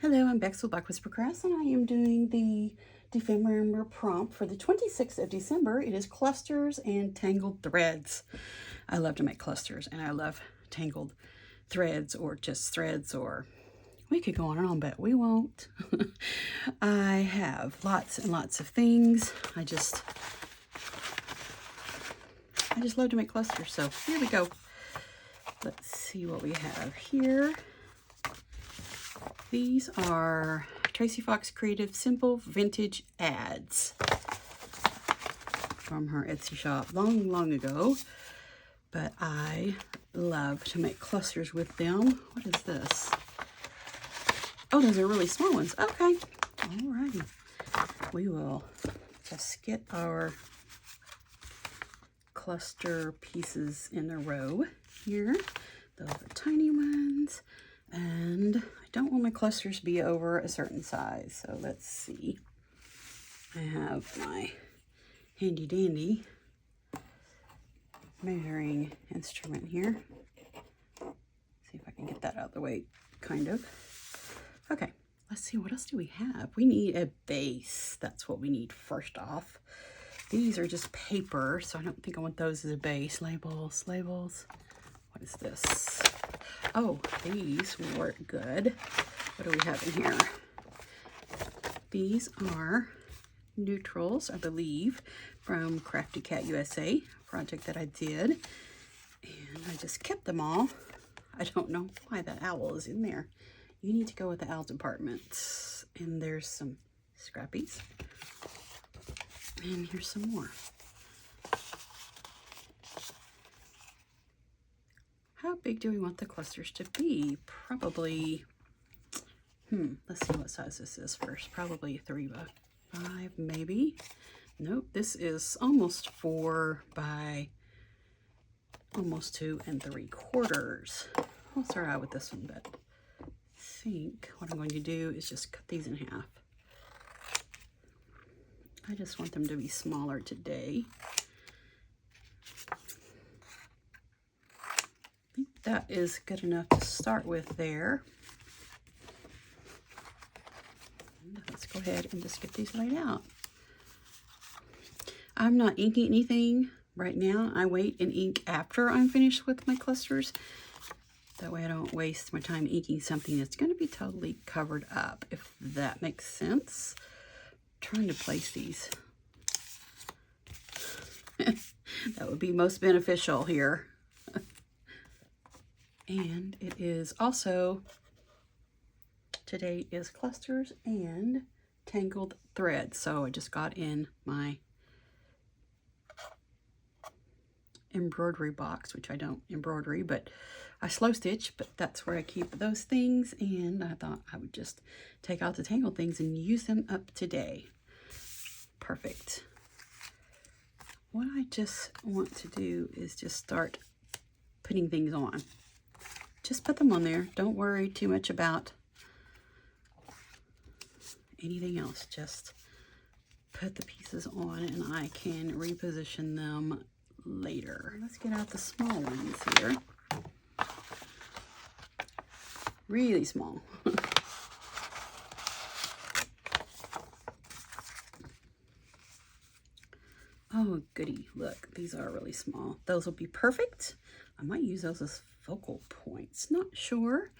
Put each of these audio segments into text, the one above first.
Hello, I'm Bex with Black Whisper Crafts, and I am doing the Dephemerember prompt for the 26th of December. It is clusters and tangled threads. I love to make clusters, and I love tangled threads, or just threads, or we could go on and on, but we won't. I have lots and lots of things. I just love to make clusters, so here we go. Let's see what we have here. These are Tracy Fox Creative Simple Vintage Ads from her Etsy shop long ago. But I love to make clusters with them. What is this? Oh, those are really small ones. Okay. Alrighty. We will just get our cluster pieces in a row here. Those are tiny ones. And I don't want my clusters to be over a certain size. So let's see. I have my handy dandy measuring instrument here. See if I can get that out of the way, kind of. Okay, let's see, what else do we have? We need a base. That's what we need first off. These are just paper, so I don't think I want those as a base. Labels. What is this? Oh, these work good. What do we have in here? These are neutrals, I believe, from Crafty Cat USA, project that I did. And I just kept them all. I don't know why that owl is in there. You need to go with the owl department. And there's some scrappies. And here's some more. How big do we want the clusters to be? Probably, let's see what size this is first. Probably 3 by 5, maybe. Nope, this is almost 4 by almost 2 3/4. I'll start out with this one, but I think what I'm going to do is just cut these in half. I just want them to be smaller today. I think that is good enough to start with there. Let's go ahead and just get these laid out. I'm not inking anything right now. I wait and ink after I'm finished with my clusters. That way I don't waste my time inking something that's going to be totally covered up, if that makes sense. I'm trying to place these. That would be most beneficial here. And it is also, today is clusters and tangled threads. So I just got in my embroidery box, which I don't embroidery, but I slow stitch, but that's where I keep those things. And I thought I would just take out the tangled things and use them up today. Perfect. What I just want to do is just start putting things on. Just put them on there. Don't worry too much about anything else. Just put the pieces on and I can reposition them later. Let's get out the small ones here. Really small. Oh, goody. Look, these are really small. Those will be perfect. I might use those as focal points. Not sure.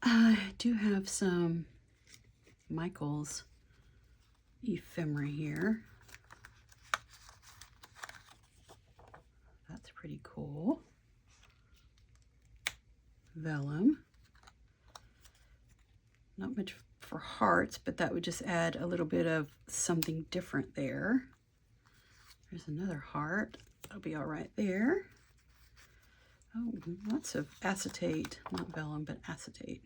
I do have some Michael's ephemera here. That's pretty cool. Vellum. Not much for hearts, but that would just add a little bit of something different there. There's another heart. That'll be all right there. Oh, lots of acetate. Not vellum, but acetate.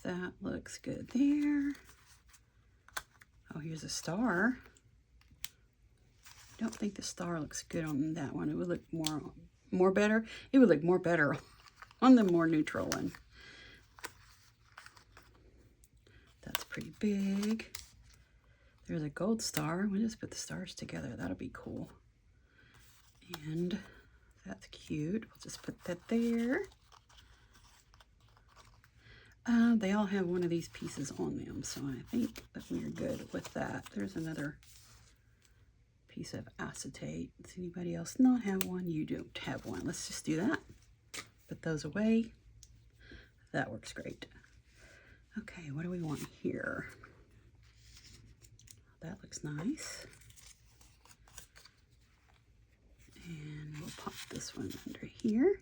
That looks good there. Oh, here's a star. I don't think the star looks good on that one. It would look more better. It would look more better on the more neutral one. That's pretty big. There's a gold star. We'll just put the stars together. That'll be cool. And that's cute. We'll just put that there. They all have one of these pieces on them, so I think that we're good with that. There's another piece of acetate. Does anybody else not have one? You don't have one. Let's just do that. Put those away. That works great. Okay, what do we want here? That looks nice. And we'll pop this one under here.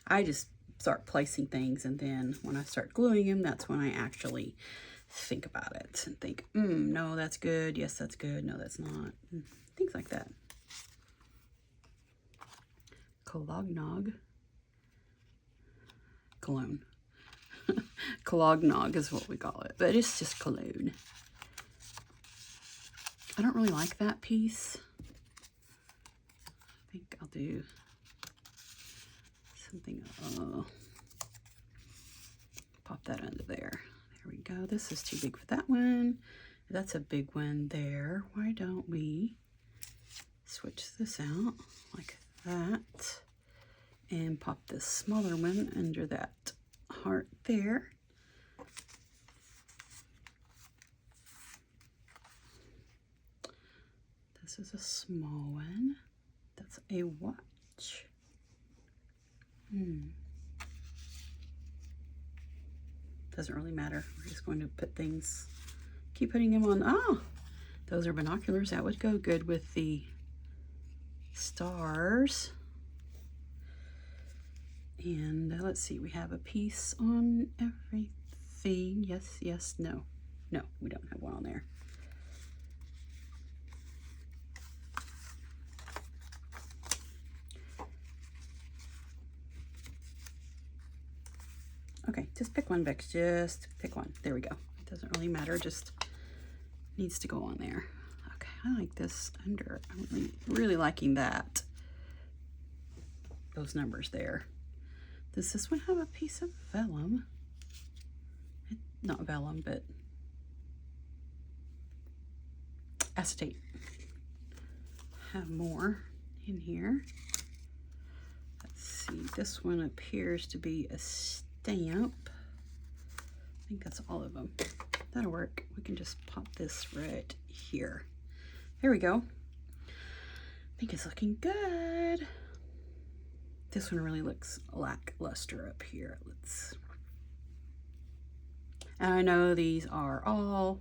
I just start placing things, and then when I start gluing them, that's when I actually think about it and think, no, that's good. Yes, that's good. No, that's not. And things like that. Cologne. Cologne is what we call it, but it's just cologne. I don't really like that piece. I think I'll do something, pop that under there. There we go. This is too big for that one. That's a big one there. Why don't we switch this out like that and pop this smaller one under that heart there. This is a small one. That's a watch. Doesn't really matter. We're just going to put things, keep putting them on. Oh, those are binoculars. That would go good with the stars. And let's see, we have a piece on everything. Yes, yes, no. No, we don't have one on there. Okay, just pick one, Bex. Just pick one. There we go. It doesn't really matter. Just needs to go on there. Okay, I like this under. I'm really liking that. Those numbers there. Does this one have a piece of vellum? Not vellum, but acetate. Have more in here. Let's see. This one appears to be a stamp. I think that's all of them. That'll work. We can just pop this right here. There we go. I think it's looking good. This one really looks lackluster up here. And I know these are all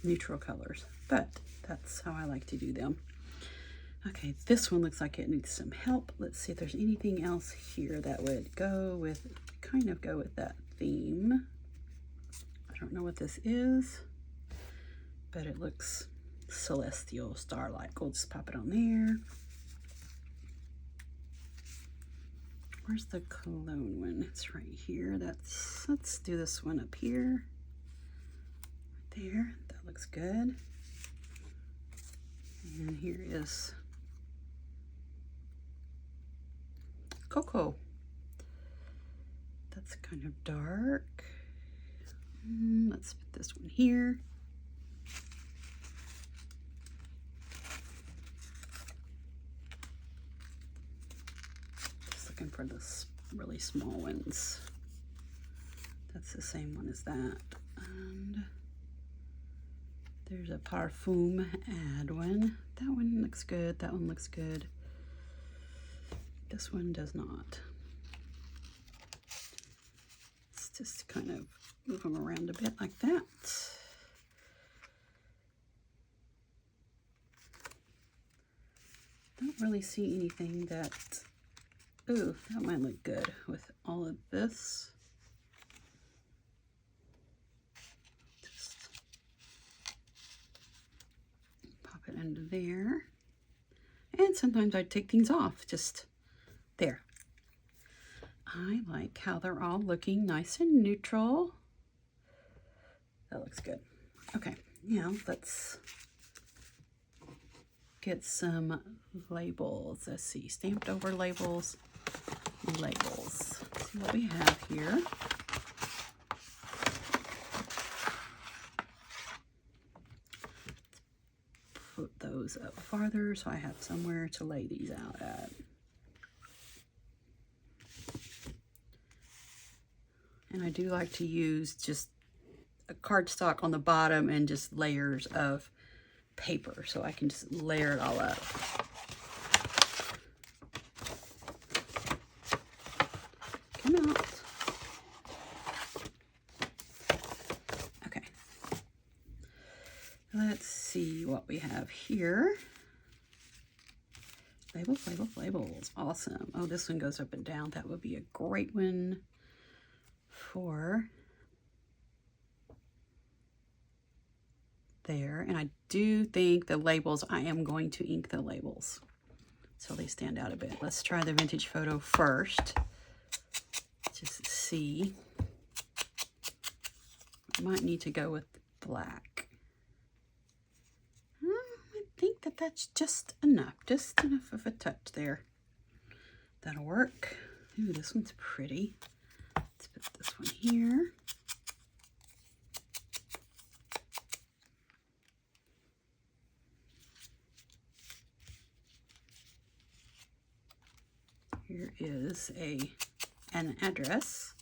neutral colors, but that's how I like to do them. Okay, this one looks like it needs some help. Let's see if there's anything else here that would go with, kind of go with that theme. I don't know what this is, but it looks celestial, star-like. We'll just pop it on there. Where's the cologne one? It's right here. Let's do this one up here. Right there. That looks good. And here is cocoa. That's kind of dark. Let's put this one here. Just looking for the really small ones. That's the same one as that. And there's a parfum ad one. That one looks good. That one looks good. This one does not. Let's just kind of move them around a bit like that. Don't really see anything that, ooh, that might look good with all of this. Just pop it under there. And sometimes I take things off, just there. I like how they're all looking nice and neutral. That looks good. Okay, now let's get some labels. Let's see, stamped over labels. Labels. Let's see what we have here. Put those up farther so I have somewhere to lay these out at. And I do like to use just a cardstock on the bottom and just layers of paper so I can just layer it all up. Come out. Okay. Let's see what we have here. Labels, labels, labels. Awesome. Oh, this one goes up and down. That would be a great one for there. And I do think the labels, I am going to ink the labels so they stand out a bit. Let's try the vintage photo first. Just see. I might need to go with black. I think that that's just enough of a touch there. That'll work. Ooh, this one's pretty. Let's put this one here. Here is an address.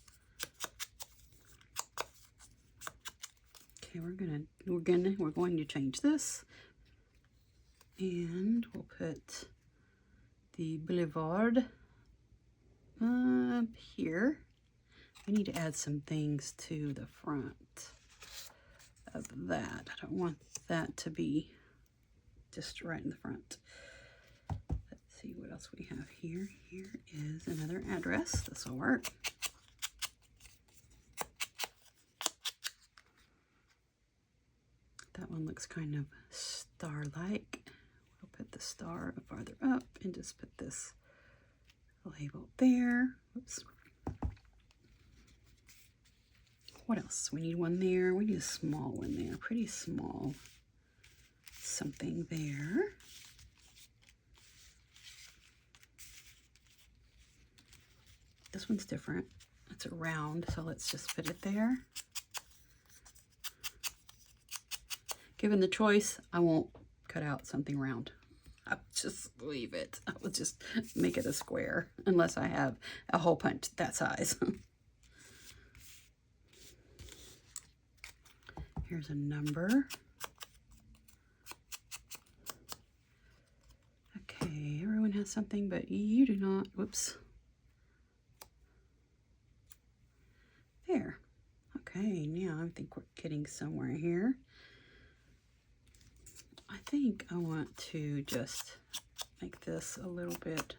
Okay, we're going to change this, and we'll put the boulevard up here. I need to add some things to the front of that. I don't want that to be just right in the front. Let's see what else we have here. Here is another address. This will work. That one looks kind of star-like. We'll put the star farther up and just put this label there. Oops. What else? We need one there. We need a small one there. Pretty small. Something there. This one's different. It's a round, so let's just put it there. Given the choice, I won't cut out something round. I'll just leave it. I will just make it a square unless I have a hole punch that size. Here's a number. Okay, everyone has something, but you do not. Whoops. There. Okay, now I think we're getting somewhere here. I think I want to just make this a little bit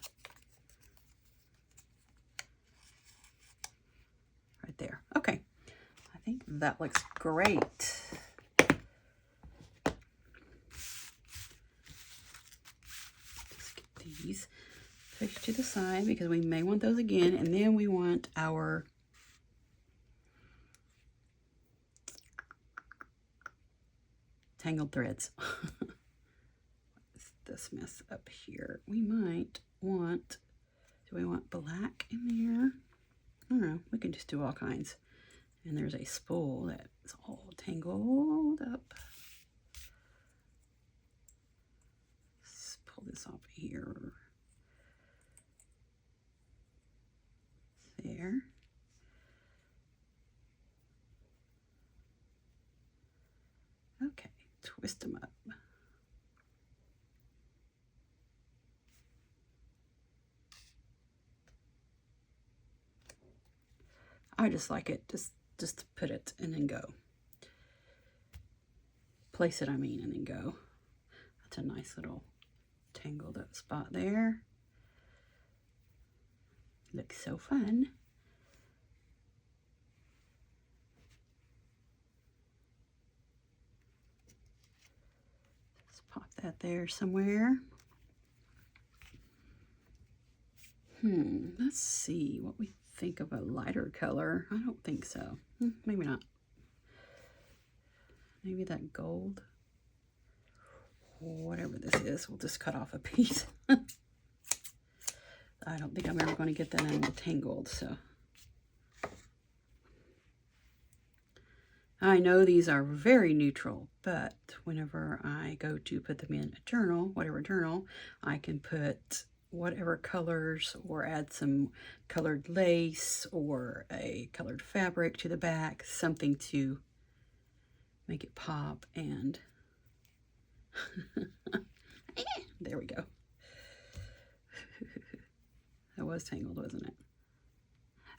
right there. Okay, I think that looks great. Just get these pushed to the side because we may want those again, and then we want our tangled threads. What is this mess up here? We might want, do we want black in there? I don't know, we can just do all kinds. And there's a spool that's all tangled up. Let's pull this off here. There. Okay. Twist them up. I just like it, just put it and then go. Place it, I mean, and then go. That's a nice little tangled up spot there. Looks so fun. Pop that there somewhere. Let's see what we think of a lighter color. I don't think so. Maybe not. Maybe that gold. Whatever this is, we'll just cut off a piece. I don't think I'm ever going to get that untangled, so. I know these are very neutral, but whenever I go to put them in a journal, whatever journal, I can put whatever colors, or add some colored lace or a colored fabric to the back, something to make it pop. And there we go. That was tangled, wasn't it?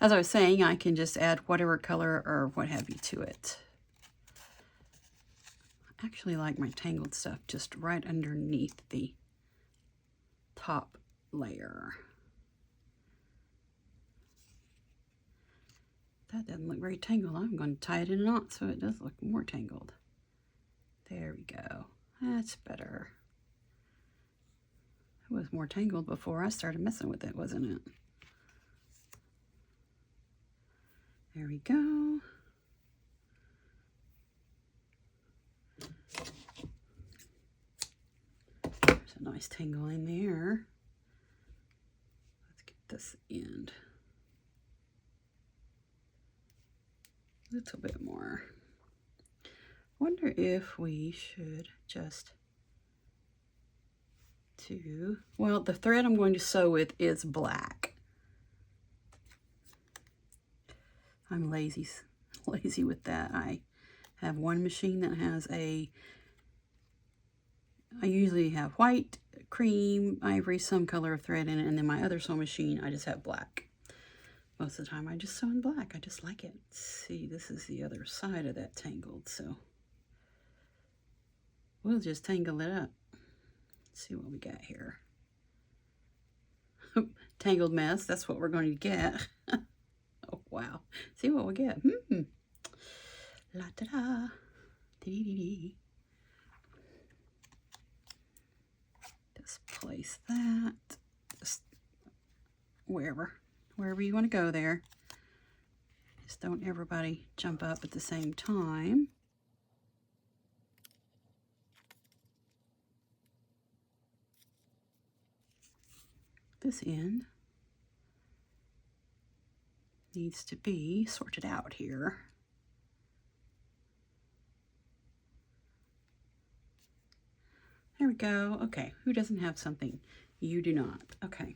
As I was saying, I can just add whatever color or what have you to it. I actually like my tangled stuff just right underneath the top layer. That doesn't look very tangled. I'm going to tie it in a knot so it does look more tangled. There we go. That's better. It was more tangled before I started messing with it, wasn't it? There we go. There's a nice tangle in there. Let's get this end a little bit more. Wonder if we should just well, the thread I'm going to sew with is black. I'm lazy with that. I have one machine that has I usually have white, cream, ivory, some color of thread in it, and then my other sewing machine, I just have black. Most of the time I just sew in black. I just like it. See, this is the other side of that tangled, so we'll just tangle it up. Let's see what we got here. Tangled mess, that's what we're going to get. Oh, wow. See what we get. La da da. Dee dee dee. Just place that. Just wherever you want to go there. Just don't everybody jump up at the same time. This end needs to be sorted out here. There we go. Okay, who doesn't have something? You do not. Okay.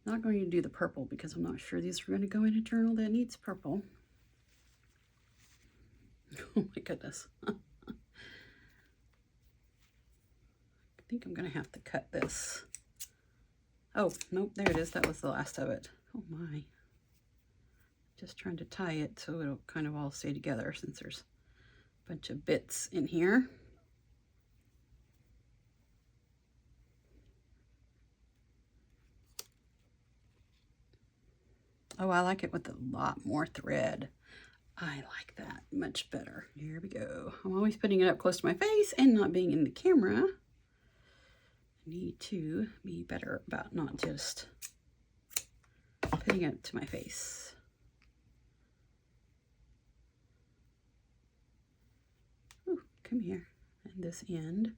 Not going to do the purple because I'm not sure these are going to go in a journal that needs purple. Oh my goodness. I think I'm going to have to cut this. Oh, nope, there it is. That was the last of it. Oh my. Just trying to tie it so it'll kind of all stay together since there's a bunch of bits in here. Oh, I like it with a lot more thread. I like that much better. Here we go. I'm always putting it up close to my face and not being in the camera. I need to be better about not just putting it to my face. Ooh, come here. And this end.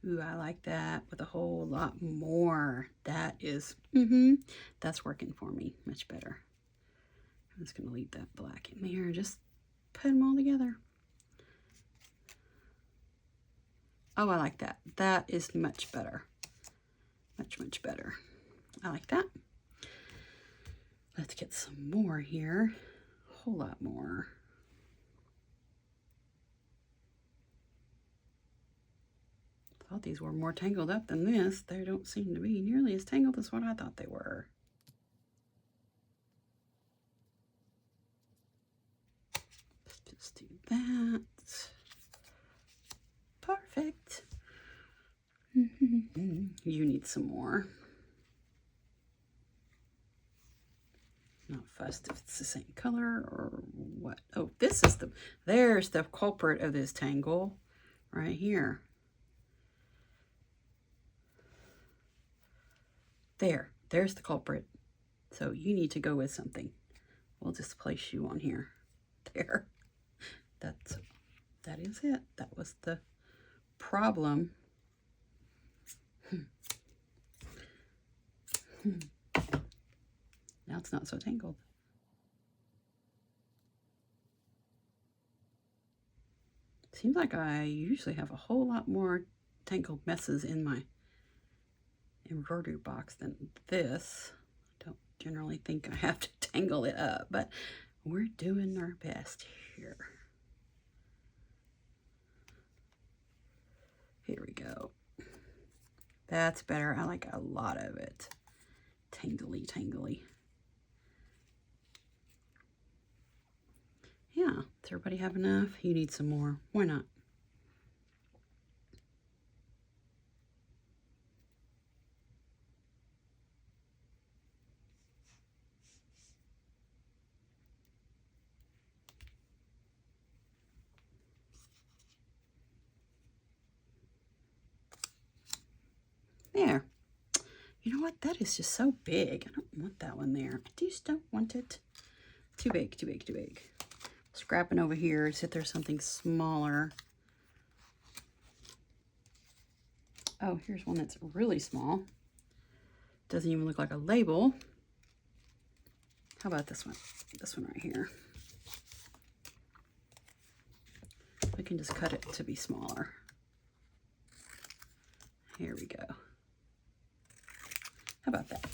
Ooh, I like that with a whole lot more. That is, that's working for me much better. I'm just going to leave that black in there. Just put them all together. Oh, I like that. That is much better. Much, much better. I like that. Let's get some more here. A whole lot more. Thought these were more tangled up than this. They don't seem to be nearly as tangled as what I thought they were. Let's just do that. Perfect. You need some more. Not fussed if it's the same color or what. Oh, this is there's the culprit of this tangle right here. There's the culprit. So you need to go with something. We'll just place you on here. There. That is it. That was the problem. Now it's not so tangled. Seems like I usually have a whole lot more tangled messes in my embroidery box than this. I don't generally think I have to tangle it up, but we're doing our best here. Here we go. That's better. I like a lot of it. Tangly, tangly. Yeah, does everybody have enough? You need some more. Why not? There. You know what? That is just so big. I don't want that one there. I just don't want it. Too big, too big, too big. Scrapping over here, see if there's something smaller. Oh, here's one that's really small. Doesn't even look like a label. How about this one? This one right here. We can just cut it to be smaller. Here we go. How about that?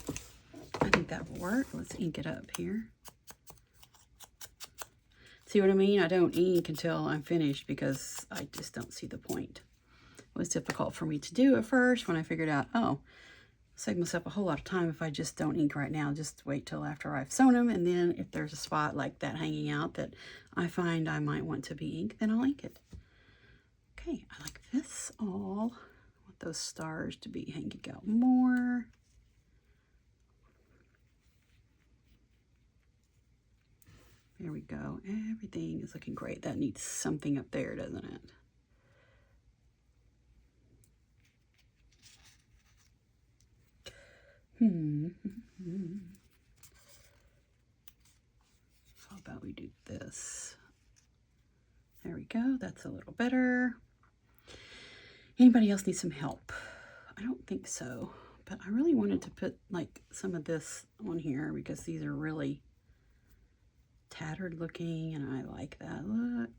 I think that will work. Let's ink it up here. See what I mean? I don't ink until I'm finished because I just don't see the point. It was difficult for me to do at first when I figured out, oh, save myself a whole lot of time if I just don't ink right now. Just wait till after I've sewn them, and then if there's a spot like that hanging out that I find I might want to be inked, then I'll ink it. Okay, I like this all. I want those stars to be hanging out more. There we go. Everything is looking great. That needs something up there, doesn't it? How about we do this? There we go. That's a little better. Anybody else need some help? I don't think so, but I really wanted to put like some of this on here because these are really tattered looking and I like that look.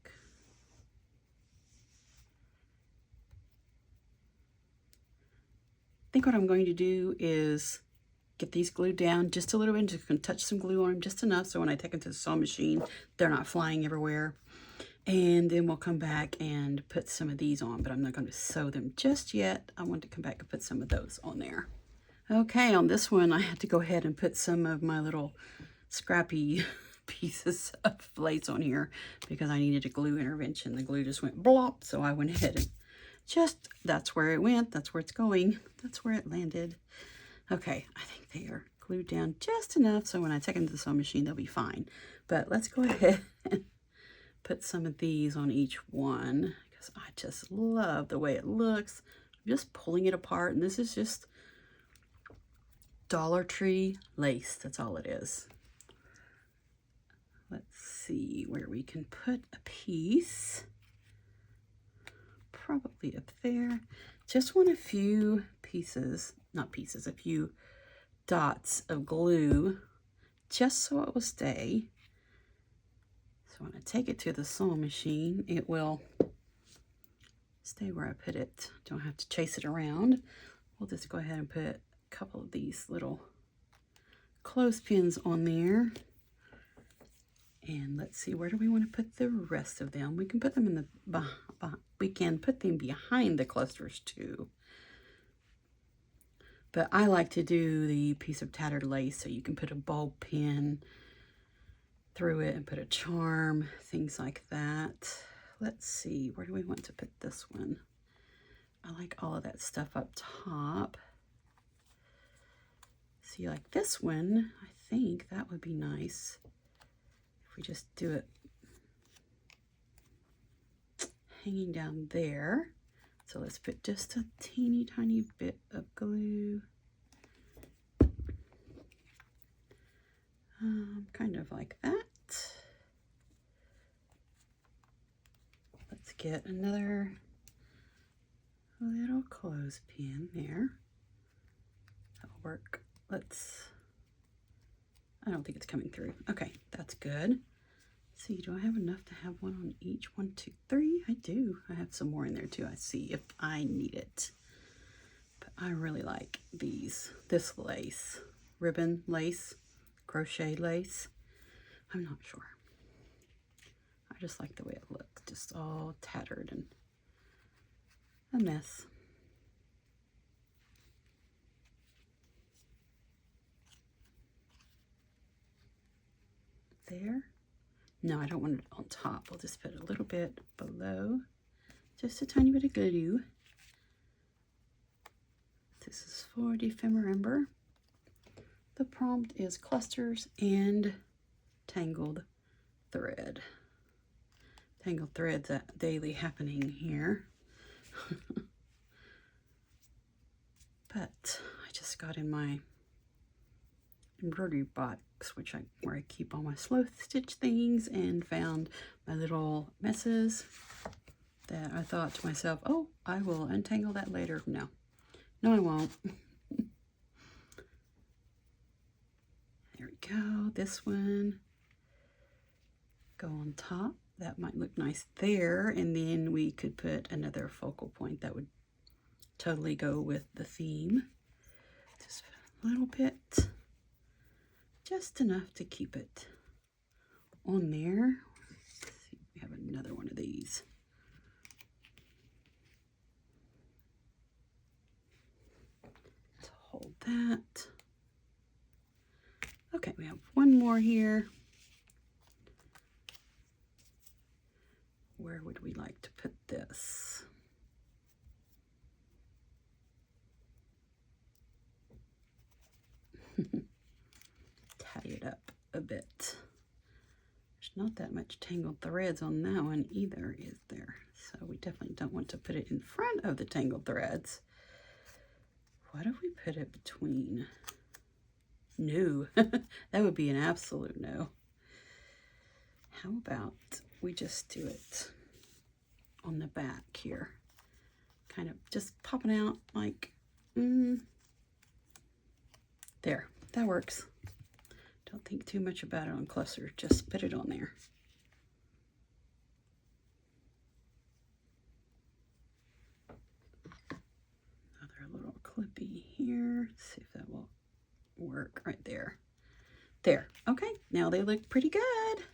I think what I'm going to do is get these glued down just a little bit. I'm just going to touch some glue on them just enough so when I take them to the sewing machine, they're not flying everywhere. And then we'll come back and put some of these on, but I'm not going to sew them just yet. I want to come back and put some of those on there. Okay, on this one, I had to go ahead and put some of my little scrappy pieces of lace on here because I needed a glue intervention. The glue just went blop, so I went ahead and just, that's where it went, that's where it's going, that's where it landed. Okay, I think they are glued down just enough so when I take them to the sewing machine, they'll be fine. But let's go ahead and put some of these on each one because I just love the way it looks. I'm just pulling it apart, and this is just Dollar Tree lace. That's all it is. Let's see where we can put a piece. Probably up there. Just want a few pieces, not pieces, a few dots of glue just so it will stay. So when I take it to the sewing machine, it will stay where I put it. Don't have to chase it around. We'll just go ahead and put a couple of these little clothespins on there. And let's see, where do we want to put the rest of them? We can put them in the we can put them behind the clusters too. But I like to do the piece of tattered lace so you can put a bulb pin through it and put a charm, things like that. Let's see, where do we want to put this one? I like all of that stuff up top. See, like this one, I think that would be nice if we just do it hanging down there. So let's put just a teeny tiny bit of glue. Kind of like that. Let's get another little clothespin there. That'll work I don't think it's coming through. Okay, that's good. Let's see, do I have enough to have one on each? 1, 2, 3. I do. I have some more in there too. I see if I need it. But I really like this lace, ribbon lace, crochet lace. I'm not sure. I just like the way it looks, just all tattered and a mess. There. No, I don't want it on top. We'll just put a little bit below, just a tiny bit of glue. This is for Dephemerember. The prompt is clusters and tangled thread. Tangled thread's a daily happening here. But I just got in my embroidery box, where I keep all my slow stitch things, and found my little messes that I thought to myself, oh, I will untangle that later. No, I won't. There we go. This one go on top. That might look nice there, and then we could put another focal point that would totally go with the theme. Just a little bit, just enough to keep it on there. Let's see, we have another one of these. To hold that. Okay, we have one more here. Where would we like to put this? Tie it up a bit. There's not that much tangled threads on that one either, is there? So we definitely don't want to put it in front of the tangled threads. What if we put it between? No, that would be an absolute no. How about we just do it on the back here? Kind of just popping out like, there, that works. Don't think too much about it on cluster, just put it on there. Another little clippy here. Let's see if that will work right there. There, okay, now they look pretty good.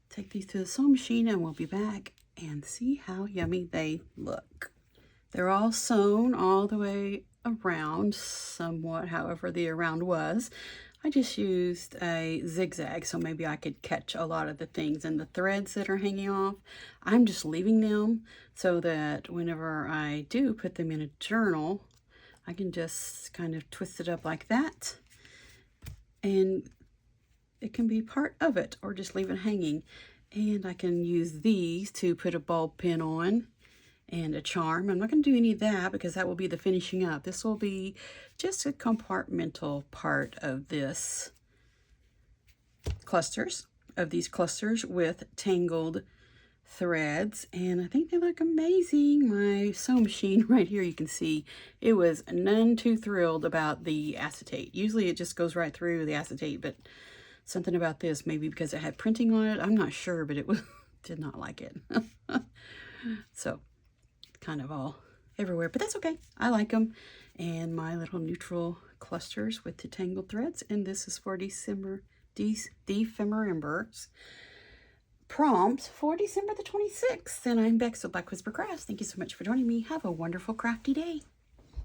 Take these to the sewing machine and we'll be back and see how yummy they look. They're all sewn all the way around, somewhat, however the around was. I just used a zigzag, so maybe I could catch a lot of the things, and the threads that are hanging off, I'm just leaving them so that whenever I do put them in a journal, I can just kind of twist it up like that, and it can be part of it, or just leave it hanging. And I can use these to put a bulb pin on and a charm. I'm not going to do any of that because that will be the finishing up. This will be just a compartmental part of this clusters, with tangled threads, and I think they look amazing. My sewing machine right here, you can see it was none too thrilled about the acetate. Usually it just goes right through the acetate, but something about this, maybe because it had printing on it, I'm not sure, but it was did not like it. So kind of all everywhere, but that's okay. I like them. And my little neutral clusters with the tangled threads, and this is for Dephemerember's prompt for December the 26th. And I'm Bex with Black Whisper Crafts. Thank you so much for joining me. Have a wonderful crafty day.